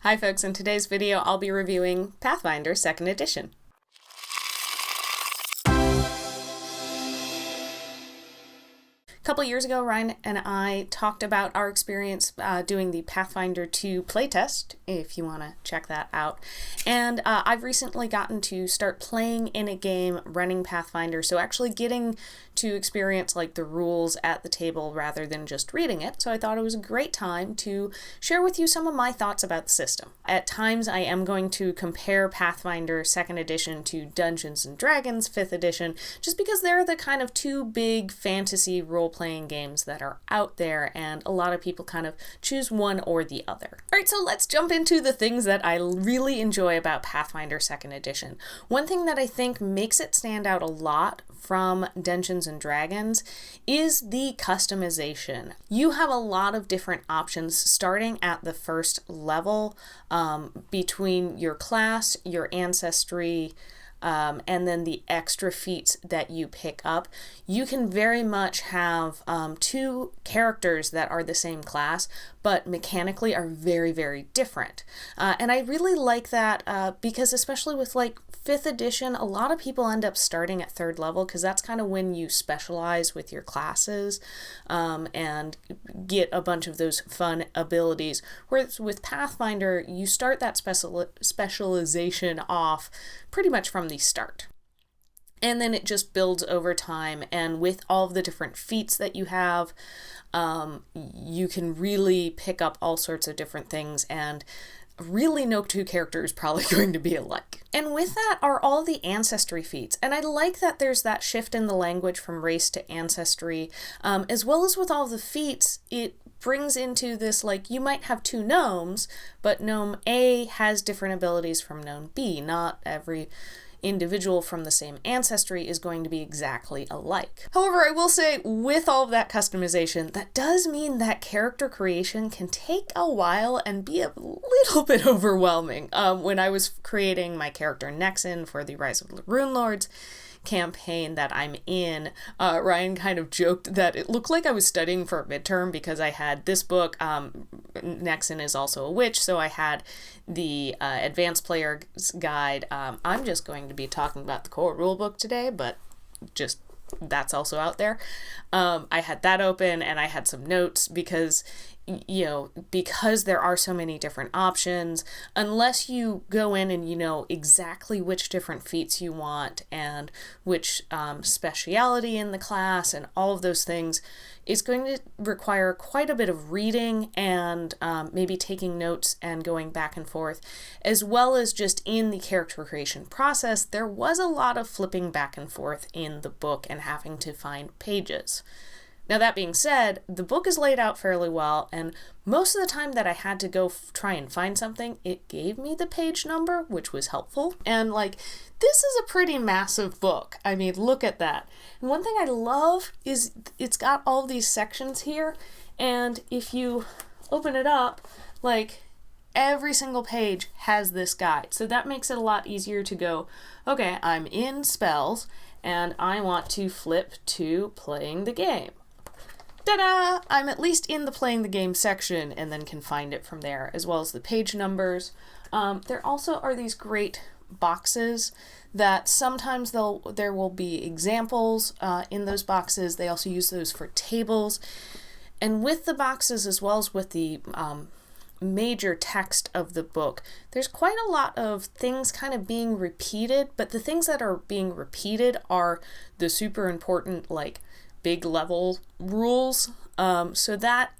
Hi folks, in today's video I'll be reviewing Pathfinder 2nd Edition. A couple years ago, Ryan and I talked about our experience doing the Pathfinder 2 playtest, if you want to check that out. And I've recently gotten to start playing in a game running Pathfinder, so actually getting to experience like the rules at the table rather than just reading it. So I thought it was a great time to share with you some of my thoughts about the system. At times I am going to compare Pathfinder 2nd Edition to Dungeons & Dragons 5th Edition, just because they're the kind of two big fantasy role-playing games that are out there, and a lot of people kind of choose one or the other. Alright, so let's jump into the things that I really enjoy about Pathfinder 2nd Edition. One thing that I think makes it stand out a lot from Dungeons & Dragons is the customization. You have a lot of different options starting at the first level between your class, your ancestry, and then the extra feats that you pick up. You can very much have two characters that are the same class, but mechanically are very, very different. And I really like that because especially with like 5th edition, a lot of people end up starting at 3rd level because that's kind of when you specialize with your classes and get a bunch of those fun abilities. Whereas with Pathfinder, you start that specialization off pretty much from the start. And then it just builds over time, and with all of the different feats that you have, you can really pick up all sorts of different things, and really no two characters probably going to be alike. And with that are all the ancestry feats, and I like that there's that shift in the language from race to ancestry, as well as with all the feats. It brings into this, like, you might have two gnomes, but gnome A has different abilities from gnome B. Not every individual from the same ancestry is going to be exactly alike. However, I will say, with all of that customization, that does mean that character creation can take a while and be a little bit overwhelming. When I was creating my character Nexen for the Rise of the Runelords campaign that I'm in, Ryan kind of joked that it looked like I was studying for a midterm because I had this book. Nexen is also a witch, so I had the advanced player's guide. I'm just going to be talking about the core rulebook today, but just that's also out there. I had that open and I had some notes because because there are so many different options, unless you go in and you know exactly which different feats you want and which speciality in the class and all of those things, it's going to require quite a bit of reading and maybe taking notes and going back and forth, as well as just in the character creation process, there was a lot of flipping back and forth in the book and having to find pages. Now, that being said, the book is laid out fairly well, and most of the time that I had to go try and find something, it gave me the page number, which was helpful. And like, this is a pretty massive book. I mean, look at that. And one thing I love is it's got all these sections here, and if you open it up, like, every single page has this guide. So that makes it a lot easier to go, okay, I'm in spells, and I want to flip to playing the game. Ta-da! I'm at least in the playing the game section and then can find it from there, as well as the page numbers. There also are these great boxes that sometimes there will be examples in those boxes. They also use those for tables. And with the boxes, as well as with the major text of the book, there's quite a lot of things kind of being repeated, but the things that are being repeated are the super important, like, big level rules. So that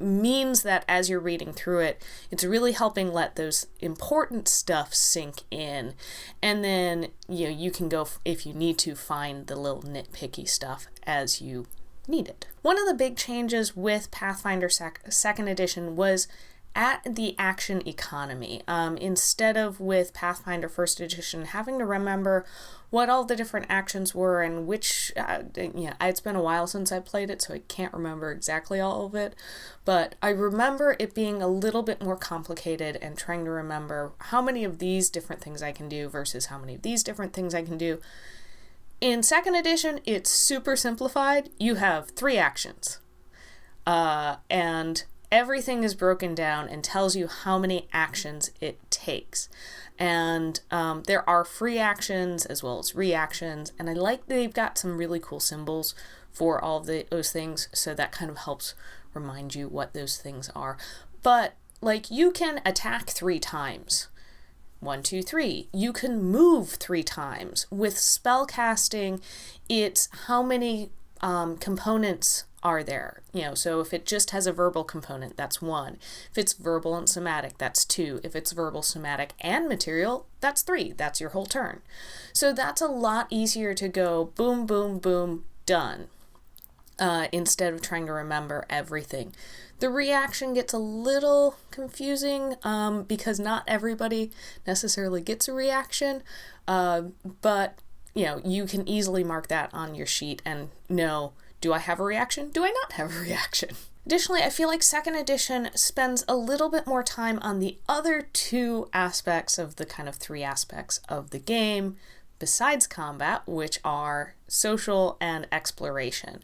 means that as you're reading through it, it's really helping let those important stuff sink in. And then, you can go, if you need to, find the little nitpicky stuff as you need it. One of the big changes with Pathfinder 2nd Edition was at the action economy. Instead of with Pathfinder 1st Edition having to remember what all the different actions were and which, it's been a while since I played it, so I can't remember exactly all of it, but I remember it being a little bit more complicated and trying to remember how many of these different things I can do versus how many of these different things I can do. In 2nd Edition, it's super simplified. You have 3 actions, and everything is broken down and tells you how many actions it takes. And there are free actions as well as reactions, and I like they've got some really cool symbols for all of those things, so that kind of helps remind you what those things are. But like, you can attack 3 times. 1, 2, 3. You can move 3 times. With spell casting, it's how many components are there. So if it just has a verbal component, that's 1. If it's verbal and somatic, that's 2. If it's verbal, somatic, and material, that's 3. That's your whole turn. So that's a lot easier to go boom, boom, boom, done, instead of trying to remember everything. The reaction gets a little confusing because not everybody necessarily gets a reaction, but you can easily mark that on your sheet and know, do I have a reaction? Do I not have a reaction? Additionally, I feel like 2nd edition spends a little bit more time on the other 2 aspects of the kind of 3 aspects of the game besides combat, which are social and exploration,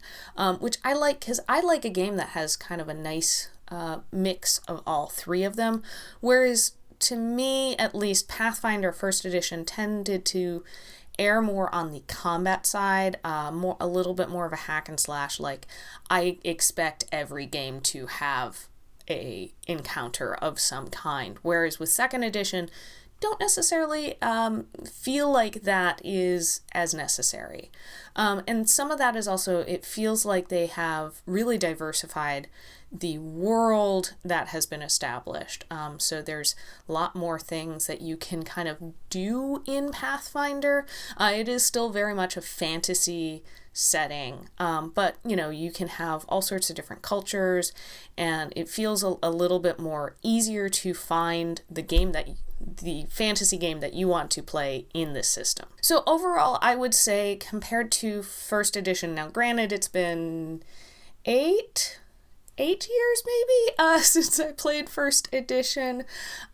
which I like because I like a game that has kind of a nice mix of all 3 of them, whereas to me, at least, Pathfinder 1st edition tended to err more on the combat side, a little bit more of a hack and slash. Like, I expect every game to have a encounter of some kind, whereas with 2nd edition, don't necessarily feel like that is as necessary. And some of that is also, it feels like they have really diversified the world that has been established. So there's a lot more things that you can kind of do in Pathfinder. It is still very much a fantasy setting, but you can have all sorts of different cultures, and it feels a little bit more easier to find the fantasy game that you want to play in this system. So overall, I would say, compared to 1st edition, now granted it's been 8 years maybe since I played 1st edition,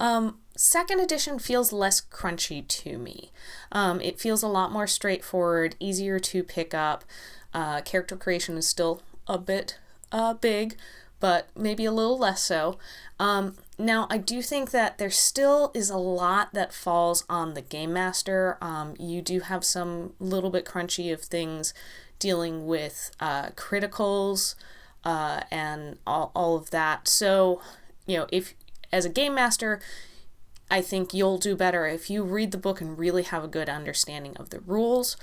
2nd edition feels less crunchy to me. It feels a lot more straightforward, easier to pick up. Character creation is still a bit big, but maybe a little less so. Now, I do think that there still is a lot that falls on the game master. You do have some little bit crunchy of things dealing with criticals and all of that. So, if as a game master, I think you'll do better if you read the book and really have a good understanding of the rules.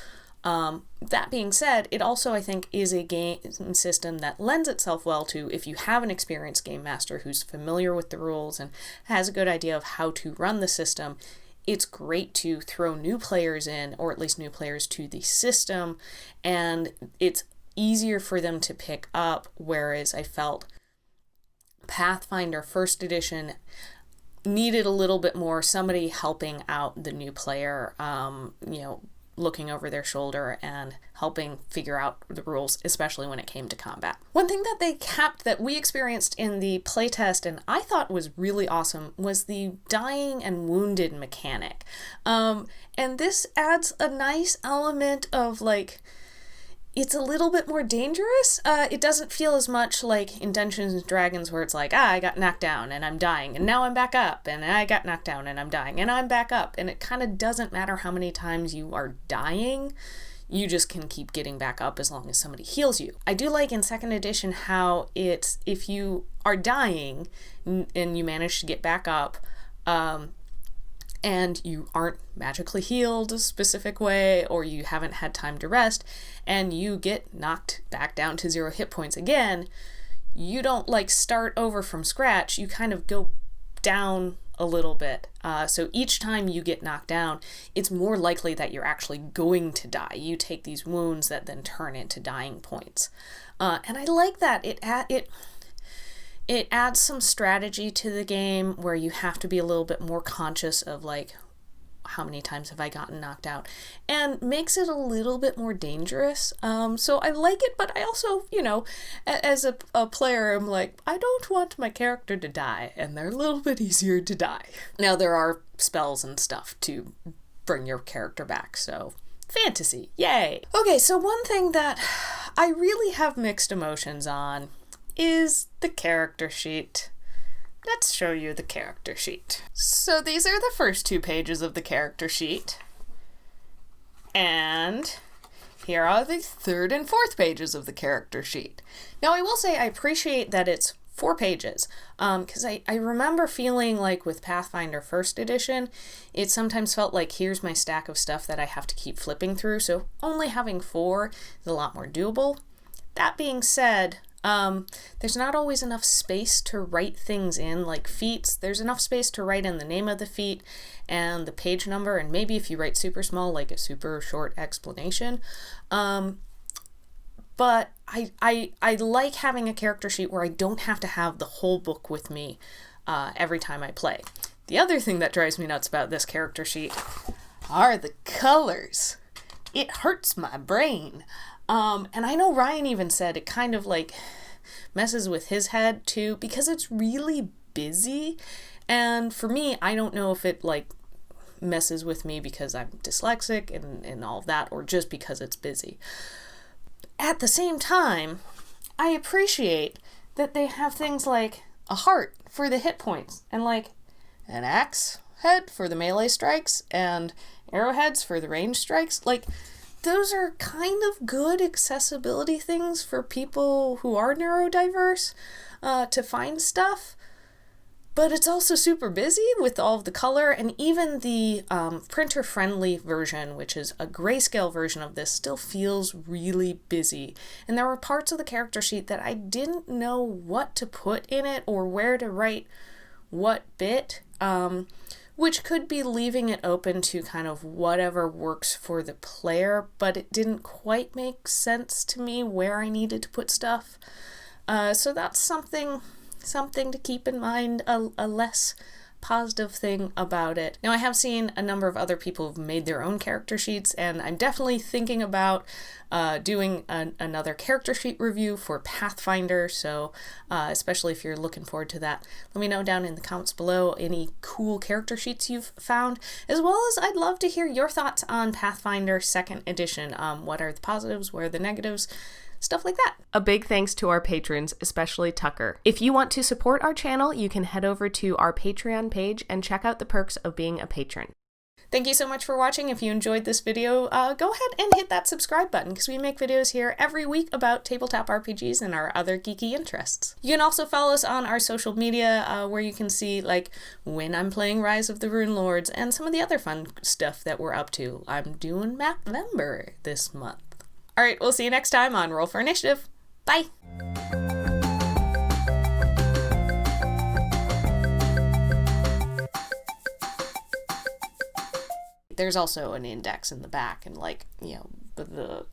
That being said, it also, I think, is a game system that lends itself well to if you have an experienced game master who's familiar with the rules and has a good idea of how to run the system. It's great to throw new players in, or at least new players to the system, and it's easier for them to pick up, whereas I felt Pathfinder 1st edition needed a little bit more somebody helping out the new player, looking over their shoulder and helping figure out the rules, especially when it came to combat. One thing that they kept that we experienced in the playtest and I thought was really awesome was the dying and wounded mechanic. And this adds a nice element of it's a little bit more dangerous. It doesn't feel as much like in Dungeons and Dragons where it's like, I got knocked down and I'm dying and now I'm back up, and I got knocked down and I'm dying and I'm back up, and it kind of doesn't matter how many times you are dying. You just can keep getting back up as long as somebody heals you. I do like in 2nd edition how it's, if you are dying and you manage to get back up, and you aren't magically healed a specific way, or you haven't had time to rest, and you get knocked back down to 0 hit points again, you don't start over from scratch. You kind of go down a little bit. So each time you get knocked down, it's more likely that you're actually going to die. You take these wounds that then turn into dying points. And I like that. It adds some strategy to the game where you have to be a little bit more conscious of how many times have I gotten knocked out, and makes it a little bit more dangerous. So I like it, but I also, as a player, I'm like, I don't want my character to die, and they're a little bit easier to die. Now, there are spells and stuff to bring your character back, so fantasy, yay! Okay, so one thing that I really have mixed emotions on is the character sheet. Let's show you the character sheet. So these are the first 2 pages of the character sheet. And here are the 3rd and 4th pages of the character sheet. Now I will say I appreciate that it's 4 pages, because I remember feeling like with Pathfinder 1st edition, it sometimes felt like here's my stack of stuff that I have to keep flipping through, so only having 4 is a lot more doable. That being said, there's not always enough space to write things in, like feats. There's enough space to write in the name of the feat and the page number, and maybe if you write super small, like a super short explanation. But I like having a character sheet where I don't have to have the whole book with me every time I play. The other thing that drives me nuts about this character sheet are the colors. It hurts my brain. And I know Ryan even said it kind of like messes with his head too, because it's really busy. And for me, I don't know if it like messes with me because I'm dyslexic and all of that, or just because it's busy. At the same time, I appreciate that they have things like a heart for the hit points, and like an axe head for the melee strikes, and arrowheads for the range strikes. Like, those are kind of good accessibility things for people who are neurodiverse to find stuff. But it's also super busy with all of the color, and even the printer-friendly version, which is a grayscale version of this, still feels really busy. And there were parts of the character sheet that I didn't know what to put in it or where to write what bit, which could be leaving it open to kind of whatever works for the player, but it didn't quite make sense to me where I needed to put stuff. So that's something to keep in mind, a less positive thing about it. Now, I have seen a number of other people who've made their own character sheets, and I'm definitely thinking about doing another character sheet review for Pathfinder, so especially if you're looking forward to that, let me know down in the comments below any cool character sheets you've found, as well as I'd love to hear your thoughts on Pathfinder 2nd edition. What are the positives, what are the negatives? Stuff like that. A big thanks to our patrons, especially Tucker. If you want to support our channel, you can head over to our Patreon page and check out the perks of being a patron. Thank you so much for watching. If you enjoyed this video, go ahead and hit that subscribe button, because we make videos here every week about tabletop RPGs and our other geeky interests. You can also follow us on our social media, where you can see like when I'm playing Rise of the Rune Lords and some of the other fun stuff that we're up to. I'm doing Mapvember this month. All right, we'll see you next time on Roll for Initiative. Bye! There's also an index in the back, and like, you know, the